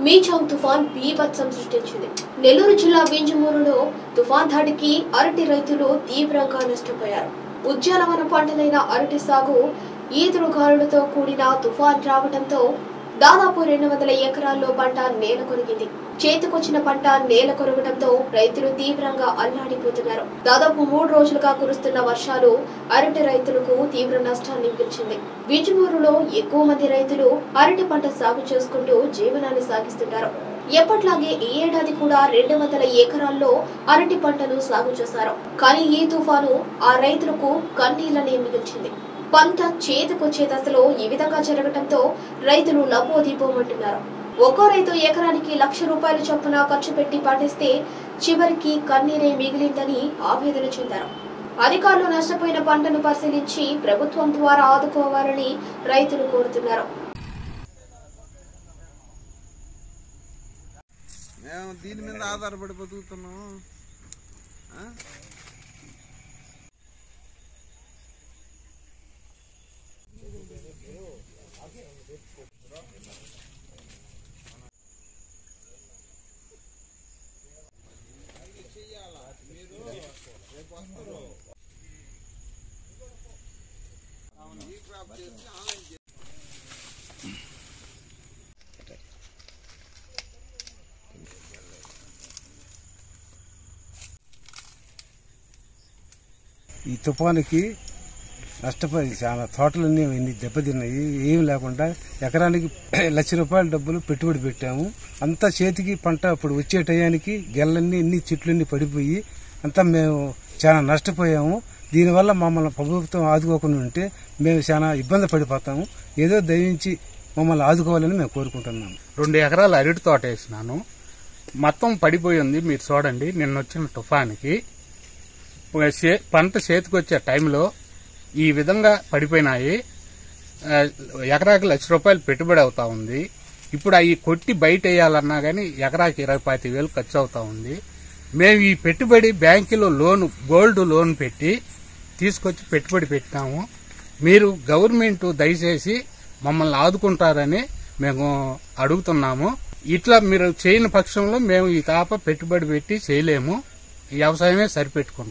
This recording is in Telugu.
మీచాంగ్ తుఫాన్ బీభత్సం సృష్టించింది. నెల్లూరు జిల్లా వింజమూరులో తుఫాన్ ధాటికి అరటి రైతులు తీవ్రంగా నష్టపోయారు. ఉద్యానవన పంటలైన అరటి సాగు ఈదురుగాలులతో కూడిన తుఫాన్ రావడంతో దాదాపు 200 ఎకరాల్లో పంట నేల కొరిగింది. చేతికొచ్చిన పంట నేల కొరగడంతో రైతులు తీవ్రంగా అల్లాడిపోతున్నారు. దాదాపు 3 రోజులుగా కురుస్తున్న వర్షాలు అరటి రైతులకు తీవ్ర నష్టాన్ని మిగిల్చింది. వింజమూరులో ఎక్కువ మంది రైతులు అరటి పంట సాగు చేసుకుంటూ జీవనాన్ని సాగిస్తుంటారు. ఎప్పట్లాగే ఈ ఏడాది కూడా 200 ఎకరాల్లో అరటి పంటను సాగు చేశారు. కానీ ఈ తుఫాను ఆ రైతులకు కన్నీళ్లనే మిగిల్చింది. పంట చేతికొచ్చే దశలో ఈ విధంగా జరగడంతో రైతులు లబోదిబోమంటున్నారు. ఒక్కో రైతు ఎకరానికి ₹1,00,000 చొప్పున ఖర్చు పెట్టి పండిస్తే చివరికి కన్నీరే మిగిలిందని ఆవేదన చెందారు. అధికారులు నష్టపోయిన పంటను పరిశీలించి ప్రభుత్వం ద్వారా ఆదుకోవాలని రైతులు కోరుతున్నారు. దీని మీద ఆధారపడి బతుకుతున్నాం. ఈ తుఫానుకి నష్టపోయి చాలా తోటలన్నీ దెబ్బతిన్నాయి. ఏం లేకుండా ఎకరానికి ₹1,00,000 డబ్బులు పెట్టుబడి పెట్టాము. అంతా చేతికి పంట ఇప్పుడు వచ్చే టయానికి గెల్లన్నీ చెట్లన్నీ పడిపోయి అంతా మేము చాలా నష్టపోయాము. దీనివల్ల మమ్మల్ని ప్రభుత్వం ఆదుకోకుండా ఉంటే మేము చాలా ఇబ్బంది పడిపోతాము. ఏదో దయించి మమ్మల్ని ఆదుకోవాలని మేము కోరుకుంటున్నాము. 2 ఎకరాలు అరటి తోట వేసినాను. మొత్తం పడిపోయింది. మీరు చూడండి, నిన్న వచ్చిన తుఫానికి పంట చేతికొచ్చే టైంలో ఈ విధంగా పడిపోయినాయి. ఎకరాకి ₹1,00,000 పెట్టుబడి అవుతా ఉంది. ఇప్పుడు అవి కొట్టి బయట వేయాలన్నా గానీ ఎకరాకి 25,000 ఖర్చు అవుతా ఉంది. మేము ఈ పెట్టుబడి బ్యాంకులో గోల్డ్ లోన్ పెట్టి తీసుకొచ్చి పెట్టుబడి పెట్టినాము. మీరు గవర్నమెంట్ దయచేసి మమ్మల్ని ఆదుకుంటారని మేము అడుగుతున్నాము. ఇట్లా మీరు చేయని పక్షంలో మేము ఈ తాప పెట్టుబడి పెట్టి చేయలేము. వ్యవసాయమే సరిపెట్టుకుంటాం.